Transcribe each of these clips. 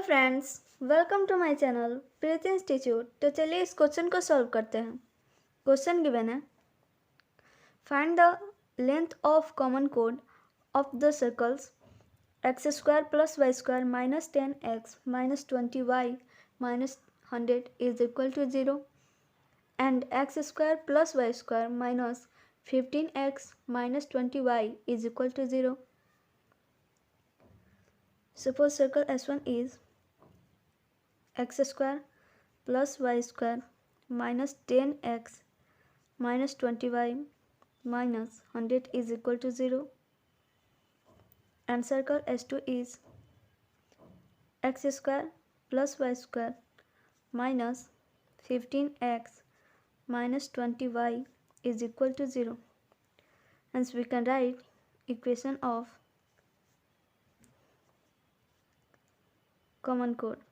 Friends, welcome to my channel Preeti institute. तो चलिए इस क्वेश्चन को सॉल्व करते हैं। क्वेश्चन गिवन है, find the length of common कोड of the circles x square plus y square minus 10x minus 20y minus 100 is equal to 0 and x square plus y square minus 15x minus 20y is equal to 0. Suppose circle S1 is x square plus y square minus 10x minus 20y minus 100 is equal to 0, and circle S2 is x square plus y square minus 15x minus 20y is equal to 0. Hence we can write equation of common chord.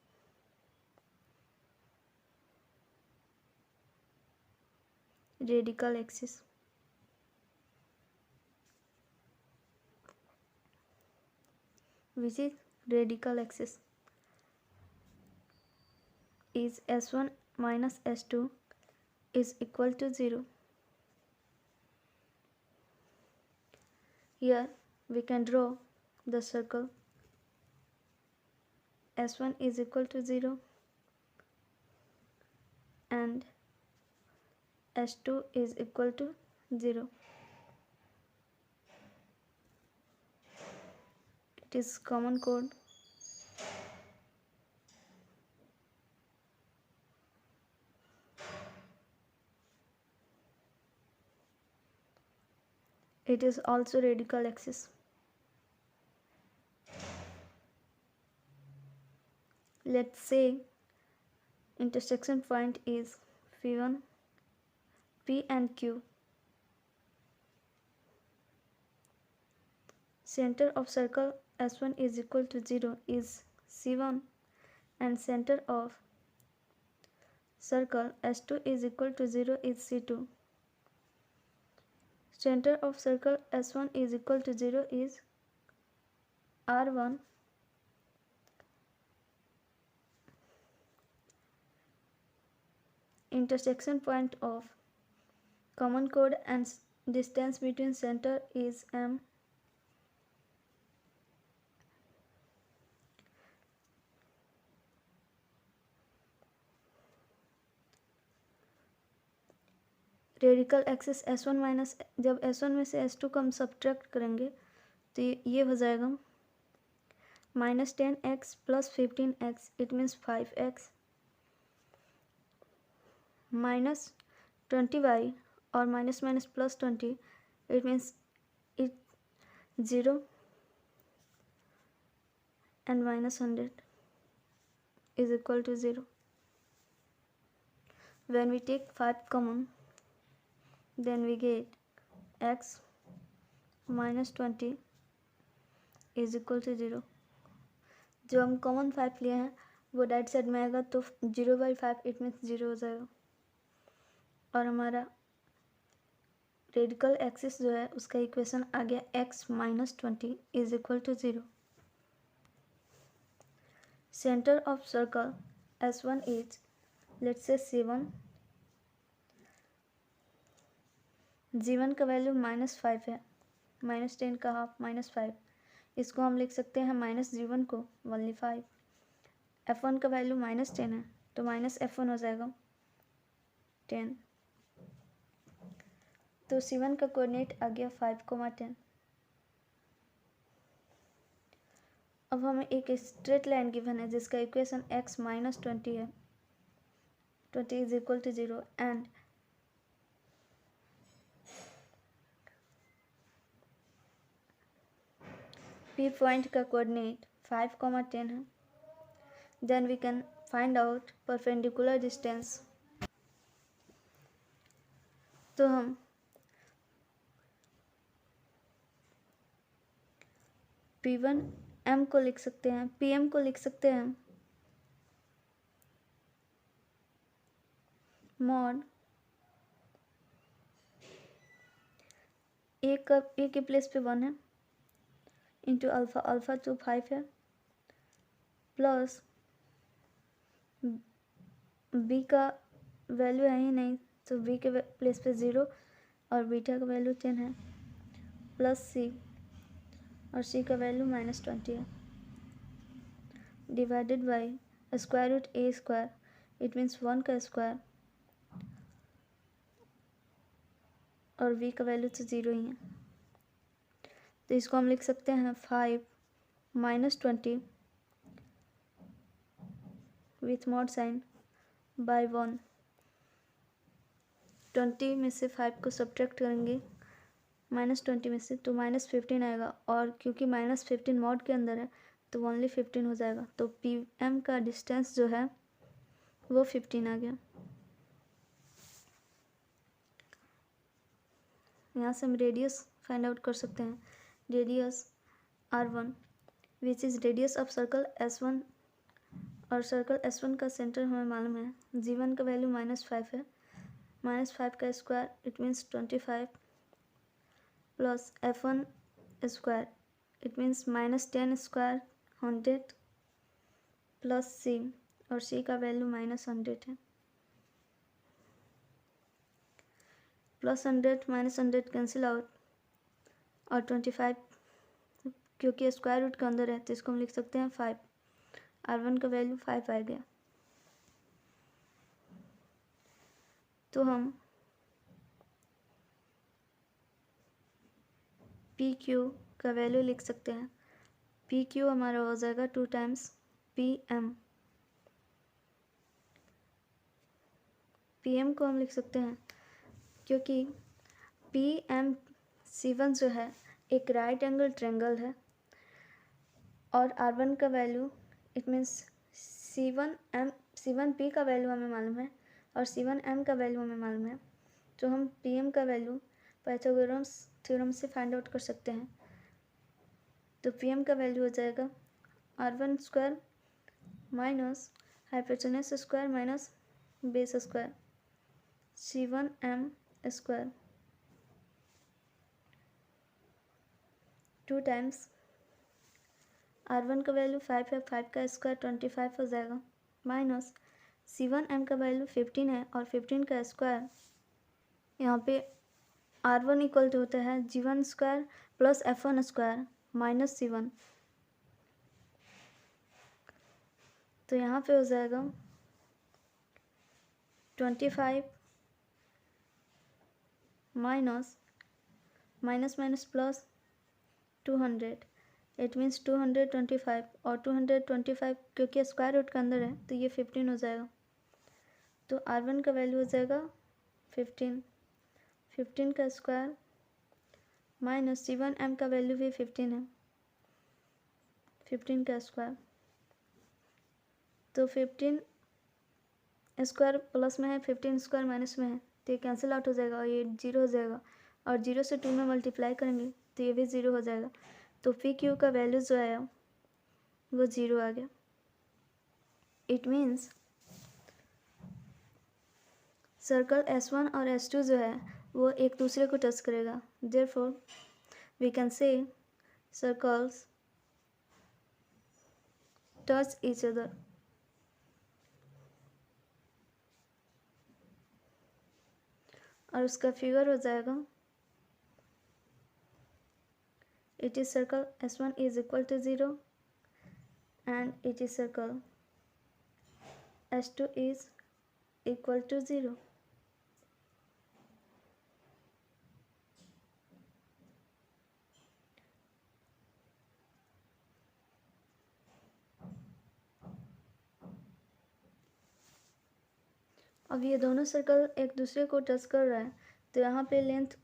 Radical axis. Which is radical axis is S1 minus S2 is equal to 0. Here we can draw the circle S1 is equal to 0 and S2 is equal to 0. It is common chord. It is also radical axis. Let's say intersection point is P1, P and Q. Center of circle S1 is equal to 0 is C1 and center of circle S2 is equal to 0 is C2. Center of circle S1 is equal to 0 is R1. Intersection point of common chord and distance between center is M. Radical axis S1 minus, जब S1 में से S2 को हम subtract करेंगे तो ये हो जाएगा minus 10x plus 15x, it means 5x minus 20y और minus minus plus 20, it means it 0 and minus 100 is equal to 0. When we take 5 common, then we get x minus 20 is equal to 0. जो हम common 5 लिए हैं वो right side में आएगा तो 0/5 it means 0 हो जाएगा और हमारा रेडिकल एक्सिस जो है उसका इक्वेशन आ गया x minus 20 is equal to 0. Center of circle S1 is, let's say C1. G1 का वैल्यू -5 है, -10 का हाफ -5, इसको हम लिख सकते हैं -G1 को ओनली 5. F1 का वैल्यू -10 है तो -F1 हो जाएगा 10. तो C1 का कोऑर्डिनेट आ गया 5, 10. अब हमें एक स्ट्रेट लाइन गिवन है जिसका इक्वेशन x minus 20 है, 20 is equal to 0 and P point का कोऑर्डिनेट 5, 10 है. Then we can find out perpendicular distance. तो हम P1 M को लिख सकते हैं, PM को लिख सकते हैं मॉड ए के प्लेस पे 1 है इंटू अल्फ़ा, अल्फ़ा तो 5 है, प्लस बी का वैल्यू है ही नहीं, तो बी के प्लेस पे 0 और बीटा का वैल्यू 10 है, प्लस सी और सी का वैल्यू -20 है, divided by square root a square, it means 1 का स्क्वायर, और v का वैल्यू तो 0 ही है, तो इसको हम लिख सकते हैं 5 -20 विथ मॉड साइन बाय 1। 20 में से 5 को सब्ट्रैक्ट करेंगे -20 में से, तो -15 आएगा, और क्योंकि -15 मॉड के अंदर है तो ओनली 15 हो जाएगा, तो PM का डिस्टेंस जो है वो 15 आ गया। यहाँ से हम रेडियस फाइंड आउट कर सकते हैं। Radius R1 which is radius of circle S1, और सर्कल S1 का सेंटर हमें मालूम है, G1 का वैल्यू -5 है, -5 का square it means 25 plus F1 square it means -10 square 100 plus C, और C का वैल्यू -100 है, +100 -100 कैंसिल आउट, और 25 क्योंकि स्क्वायर रूट के अंदर है तो इसको हम लिख सकते हैं 5। R1 का वैल्यू 5 आ गया, तो हम PQ का वैल्यू लिख सकते हैं। PQ हमारा हो जाएगा 2 टाइम्स PM। PM को हम लिख सकते हैं क्योंकि PMC1 जो है एक राइट एंगल ट्रायंगल है, और R1 का वैल्यू इट मीन्स C1P का वैल्यू हमें मालूम है और C1M का वैल्यू हमें मालूम है, तो हम PM का वैल्यू पाइथागोरस थ्योरम से फाइंड आउट कर सकते हैं। तो PM का वैल्यू हो जाएगा R1 square minus hypotenuse square minus base square C1M square 2 times R1 का वैल्यू 5 है, 5 का स्क्वायर 25 हो जाएगा, माइनस C1M का वैल्यू 15 है, और 15 का स्क्वायर यहाँ पे R1 इक्वल टू होता है G1 square plus F1 square minus C1, तो यहाँ पे हो जाएगा 25 minus minus plus 200 it means 225, और 225 क्योंकि स्क्वायर रूट के अंदर है तो ये 15 हो जाएगा, तो R1 का वैल्यू हो जाएगा 15 का स्क्वायर माइनस C1M का वैल्यू भी 15 है, 15 का स्क्वायर, तो 15 स्क्वायर प्लस में है, 15 स्क्वायर माइनस में है, तो ये कैंसिल आउट हो जाएगा और ये 0 हो जाएगा, और 0 से 2 में मल्टीप्लाई करेंगे तो ये भी 0 हो जाएगा, तो PQ का वैल्यू जो आया वो 0 आ गया। इट मीन्स सर्कल S1 और S2 जो है वो एक दूसरे को टच करेगा, therefore we can say circles touch each other. और उसका फिगर हो जाएगा it is circle S1 is equal to 0 and it is circle S2 is equal to 0। अब ये दोनों सर्कल एक दूसरे को टच कर रहा है, तो यहाँ पे लेंथ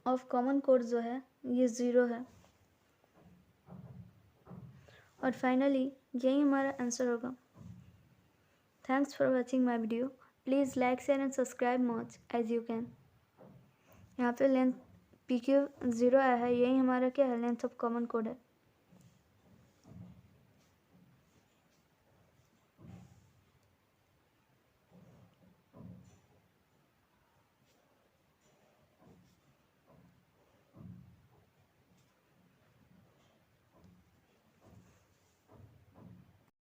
ऑफ कॉमन कोड जो है ये 0 है, और फाइनली यही हमारा आंसर होगा। Thanks for watching my video, please like share and subscribe much as you can. यहाँ पे लेंथ PQ 0 आया है, यही हमारा क्या है लेंथ ऑफ कॉमन कोड है।